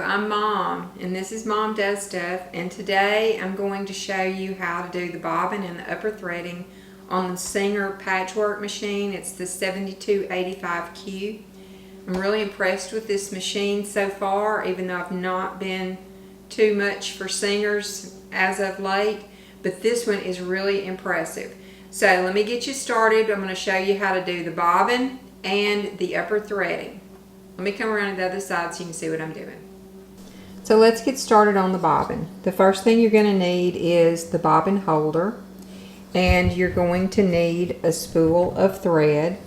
I'm Mom, and this is Mom Does Stuff, and today I'm going to show you how to do the bobbin and the upper threading on the Singer patchwork machine. It's the 7285Q. I'm really impressed with this machine so far, even though I've not been too much for Singers as of late, but this one is really impressive. So let me get you started. I'm going to show you how to do the bobbin and the upper threading. Let me come around to the other side so you can see what I'm doing. So let's get started on the bobbin. The first thing you're going to need is the bobbin holder, and you're going to need a spool of thread,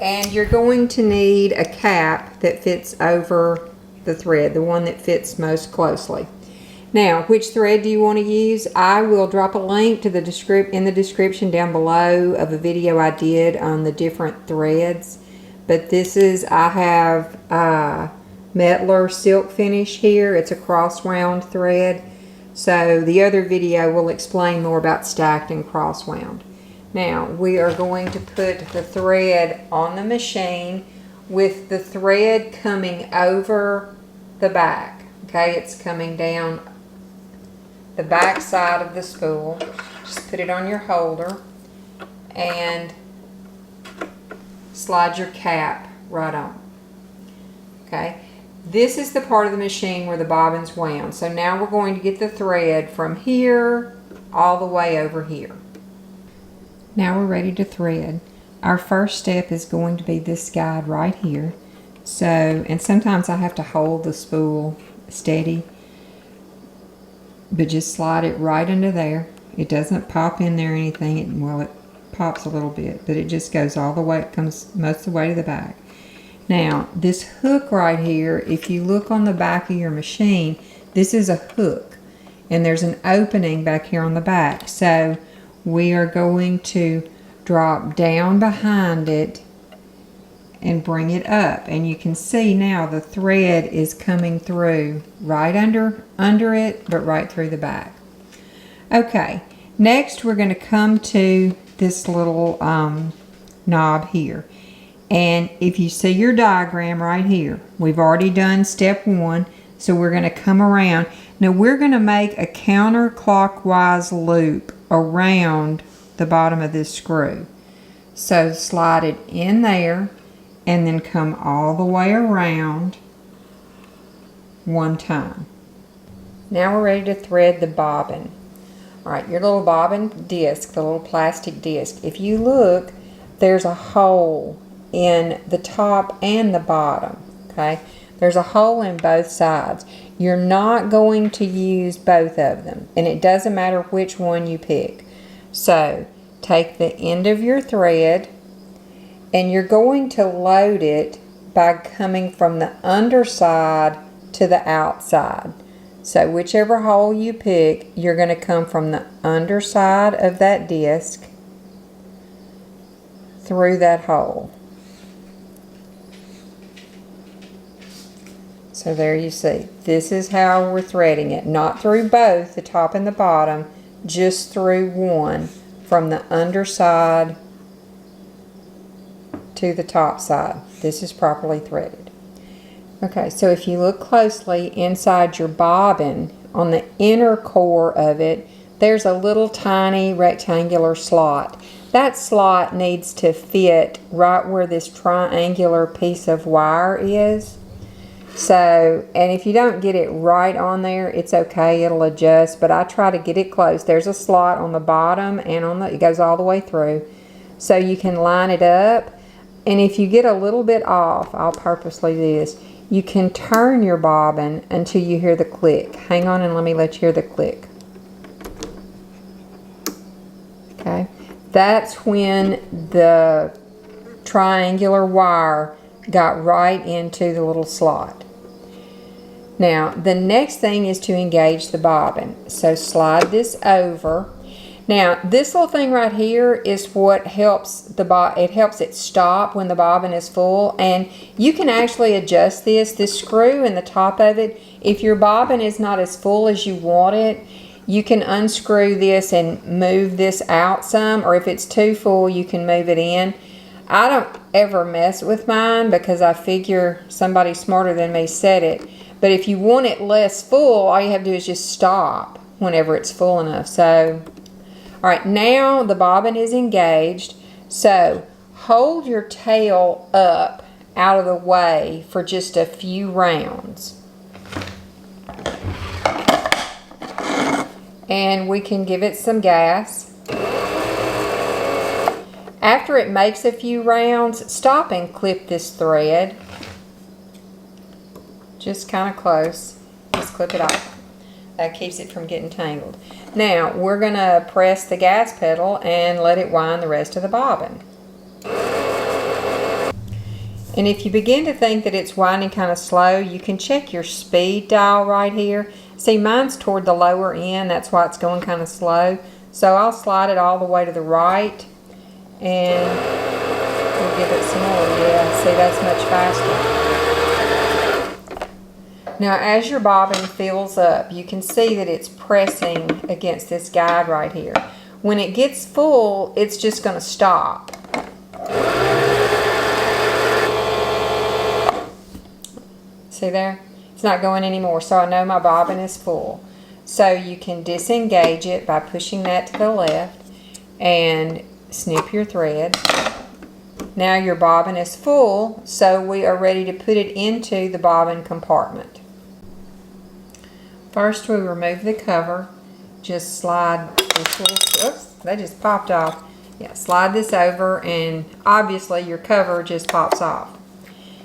and you're going to need a cap that fits over the thread, the one that fits most closely. Now, which thread do you want to use? I will drop a link to the in the description down below of a video I did on the different threads. But this is, I have Metler silk finish here. It's a cross wound thread. So the other video will explain more about stacked and cross wound. Now we are going to put the thread on the machine with the thread coming over the back. Okay, it's coming down the back side of the spool. Just put it on your holder and slide your cap right on. Okay, this is the part of the machine where the bobbin's wound. So now we're going to get the thread from here all the way over here. Now we're ready to thread. Our first step is going to be this guide right here. So, and sometimes I have to hold the spool steady, but just slide it right under there. It doesn't pop in there or anything. It pops a little bit, but it just goes all the way, it comes most of the way to the back. Now this hook right here, if you look on the back of your machine, this is a hook and there's an opening back here on the back. So we are going to drop down behind it and bring it up, and you can see now the thread is coming through right under it, but right through the back. Okay, next we're going to come to this little knob here, and if you see your diagram right here, we've already done step one, so we're going to come around. Now we're going to make a counterclockwise loop around the bottom of this screw. So slide it in there and then come all the way around one time. Now we're ready to thread the bobbin. Alright, your little bobbin disc, the little plastic disc, if you look, there's a hole in the top and the bottom. Okay, there's a hole in both sides. You're not going to use both of them, and it doesn't matter which one you pick. So take the end of your thread and you're going to load it by coming from the underside to the outside. So whichever hole you pick, you're going to come from the underside of that disc through that hole. So there you see. This is how we're threading it. Not through both, the top and the bottom, just through one, from the underside to the top side. This is properly threaded. Okay, so if you look closely inside your bobbin, on the inner core of it, there's a little tiny rectangular slot. That slot needs to fit right where this triangular piece of wire is. So, and if you don't get it right on there, it's okay, it'll adjust, but I try to get it close. There's a slot on the bottom and on it goes all the way through. So you can line it up, and if you get a little bit off, I'll purposely do this, you can turn your bobbin until you hear the click. Hang on and let me let you hear the click. Okay, that's when the triangular wire got right into the little slot. Now the next thing is to engage the bobbin. So slide this over. Now this little thing right here is what helps it helps it stop when the bobbin is full, and you can actually adjust this screw in the top of it. If your bobbin is not as full as you want it, you can unscrew this and move this out some, or if it's too full you can move it in. I don't ever mess with mine because I figure somebody smarter than me said it, But if you want it less full, all you have to do is just stop whenever it's full enough. So, all right, now the bobbin is engaged. So hold your tail up out of the way for just a few rounds. And we can give it some gas. After it makes a few rounds, stop and clip this thread. Just kind of close. Just clip it off. That keeps it from getting tangled. Now, we're going to press the gas pedal and let it wind the rest of the bobbin. And if you begin to think that it's winding kind of slow, you can check your speed dial right here. See, mine's toward the lower end. That's why it's going kind of slow. So I'll slide it all the way to the right. And we'll give it some more. Yeah, see, that's much faster. Now, as your bobbin fills up, you can see that it's pressing against this guide right here. When it gets full, it's just going to stop. See there? It's not going anymore, so I know my bobbin is full. So you can disengage it by pushing that to the left and snip your thread. Now your bobbin is full, so we are ready to put it into the bobbin compartment. First, we remove the cover. Just slide this little, oops, that just popped off. Yeah, slide this over, and obviously your cover just pops off.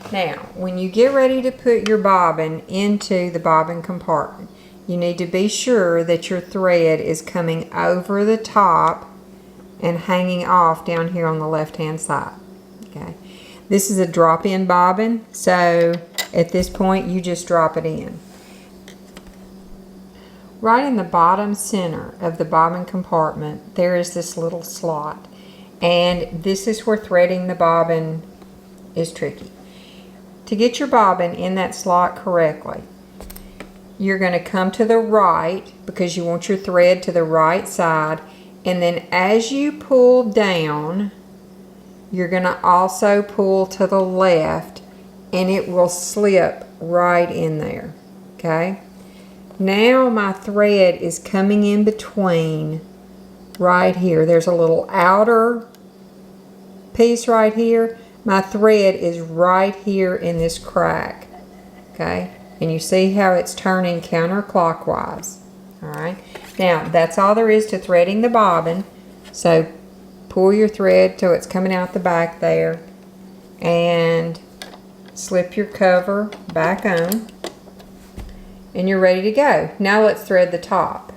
Now, when you get ready to put your bobbin into the bobbin compartment, you need to be sure that your thread is coming over the top and hanging off down here on the left-hand side. Okay. This is a drop-in bobbin, so at this point you just drop it in. Right in the bottom center of the bobbin compartment, there is this little slot, and this is where threading the bobbin is tricky. To get your bobbin in that slot correctly, you're going to come to the right because you want your thread to the right side, and then as you pull down, you're going to also pull to the left, and it will slip right in there. Okay? Now my thread is coming in between right here. There's a little outer piece right here. My thread is right here in this crack. Okay? And you see how it's turning counterclockwise. Alright? Now, that's all there is to threading the bobbin. So, pull your thread till it's coming out the back there. And slip your cover back on. And you're ready to go. Now let's thread the top.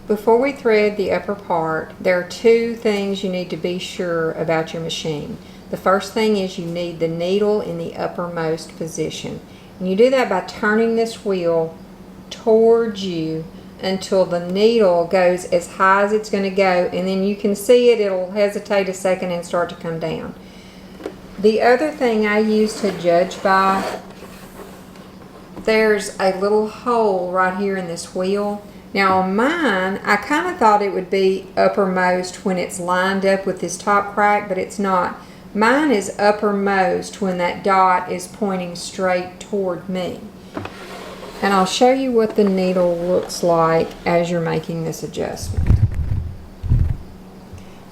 Before we thread the upper part, there are two things you need to be sure about your machine. The first thing is you need the needle in the uppermost position. And you do that by turning this wheel towards you until the needle goes as high as it's going to go, and then you can see it'll hesitate a second and start to come down. The other thing I use to judge by, there's a little hole right here in this wheel. Now on mine, I kind of thought it would be uppermost when it's lined up with this top crack, but it's not. Mine is uppermost when that dot is pointing straight toward me. And I'll show you what the needle looks like as you're making this adjustment.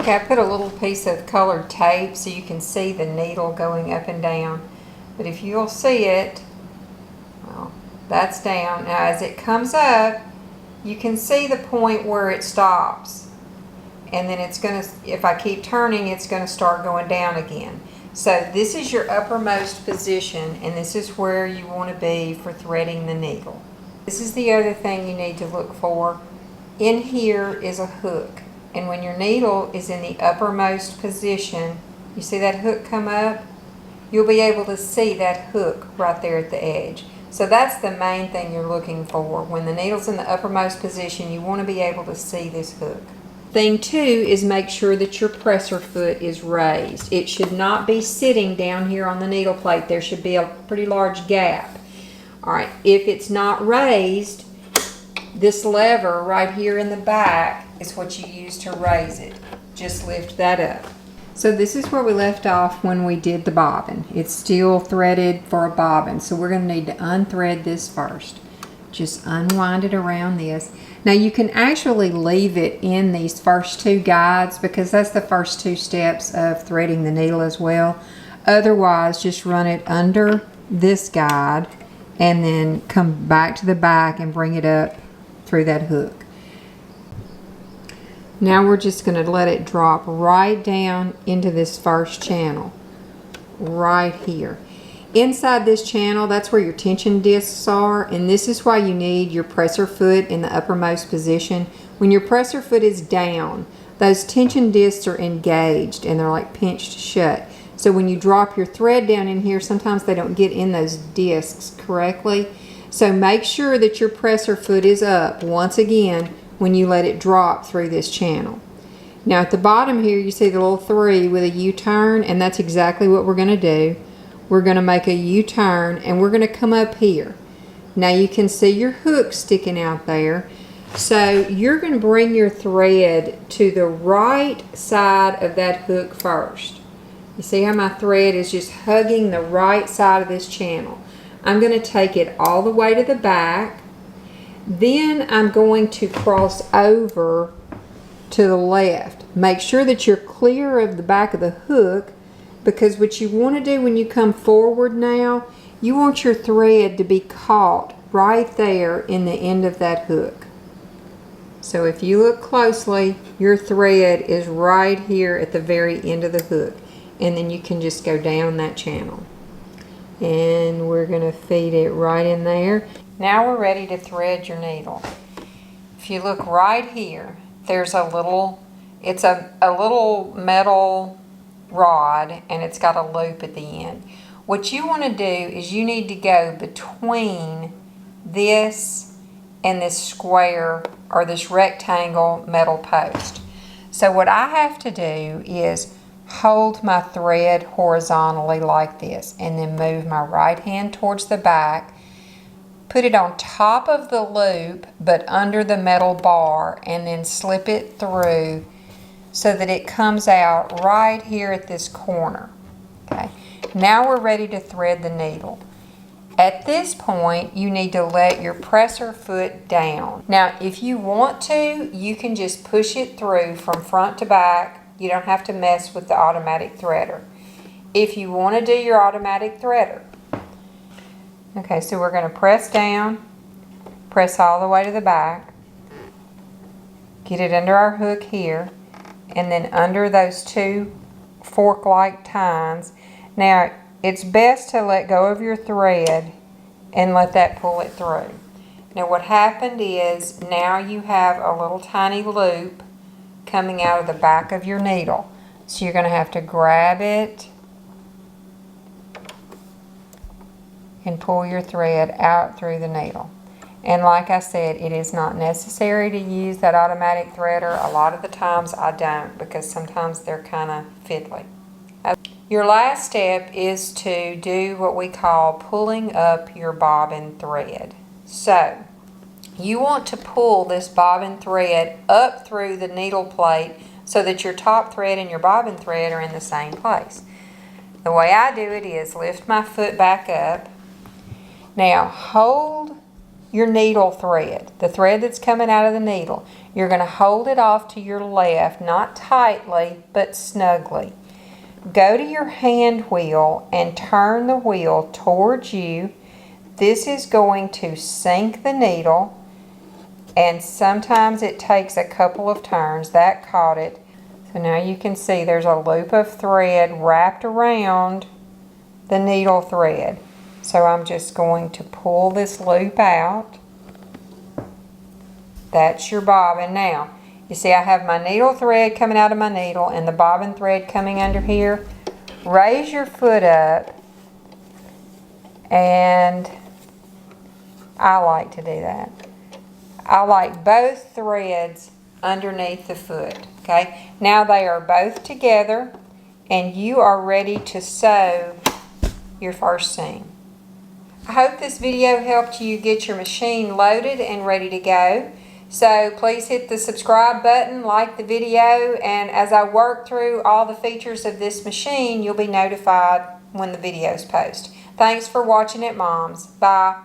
Okay, I put a little piece of colored tape so you can see the needle going up and down. But if you'll see it, well, that's down. Now as it comes up, you can see the point where it stops. And then it's going to, if I keep turning, it's going to start going down again. So this is your uppermost position, and this is where you want to be for threading the needle. This is the other thing you need to look for. In here is a hook, and when your needle is in the uppermost position, you see that hook come up? You'll be able to see that hook right there at the edge. So that's the main thing you're looking for. When the needle's in the uppermost position, you want to be able to see this hook. Thing two is make sure that your presser foot is raised. It should not be sitting down here on the needle plate. There should be a pretty large gap. Alright, if it's not raised, this lever right here in the back is what you use to raise it. Just lift that up. So this is where we left off when we did the bobbin. It's still threaded for a bobbin, so we're going to need to unthread this first. Just unwind it around this. Now you can actually leave it in these first two guides because that's the first two steps of threading the needle as well. Otherwise, just run it under this guide and then come back to the back and bring it up through that hook. Now we're just going to let it drop right down into this first channel, right here. Inside this channel, that's where your tension discs are, and this is why you need your presser foot in the uppermost position. When your presser foot is down, those tension discs are engaged and they're like pinched shut. So when you drop your thread down in here, sometimes they don't get in those discs correctly. So make sure that your presser foot is up once again when you let it drop through this channel. Now at the bottom here you see the little 3 with a U-turn, and that's exactly what we're going to do. We're going to make a U-turn and we're going to come up here. Now you can see your hook sticking out there. So you're going to bring your thread to the right side of that hook first. You see how my thread is just hugging the right side of this channel. I'm going to take it all the way to the back. Then I'm going to cross over to the left. Make sure that you're clear of the back of the hook, because what you want to do when you come forward now, you want your thread to be caught right there in the end of that hook. So if you look closely, your thread is right here at the very end of the hook, and then you can just go down that channel. And we're going to feed it right in there. Now we're ready to thread your needle. If you look right here, there's a little, it's a little metal rod, and it's got a loop at the end. What you want to do is you need to go between this and this square or this rectangle metal post. So what I have to do is hold my thread horizontally like this, and then move my right hand towards the back, put it on top of the loop but under the metal bar, and then slip it through so that it comes out right here at this corner. Okay. Now we're ready to thread the needle. At this point, you need to let your presser foot down. Now, if you want to, you can just push it through from front to back. You don't have to mess with the automatic threader. If you want to do your automatic threader. Okay, so we're going to press down, press all the way to the back, get it under our hook here, and then under those two fork-like tines. Now, it's best to let go of your thread and let that pull it through. Now, what happened is now you have a little tiny loop coming out of the back of your needle. So you're going to have to grab it and pull your thread out through the needle. And like I said, it is not necessary to use that automatic threader. A lot of the times I don't, because sometimes they're kind of fiddly. Your last step is to do what we call pulling up your bobbin thread. So you want to pull this bobbin thread up through the needle plate so that your top thread and your bobbin thread are in the same place. The way I do it is lift my foot back up. Now hold your needle thread, the thread that's coming out of the needle. You're going to hold it off to your left, not tightly, but snugly. Go to your hand wheel and turn the wheel towards you. This is going to sink the needle, and sometimes it takes a couple of turns. That caught it. So now you can see there's a loop of thread wrapped around the needle thread. So I'm just going to pull this loop out. That's your bobbin. Now, you see I have my needle thread coming out of my needle and the bobbin thread coming under here. Raise your foot up, and I like to do that. I like both threads underneath the foot. Okay, now they are both together and you are ready to sew your first seam. I hope this video helped you get your machine loaded and ready to go. So please hit the subscribe button, like the video, and as I work through all the features of this machine, you'll be notified when the videos post. Thanks for watching it, Moms. Bye.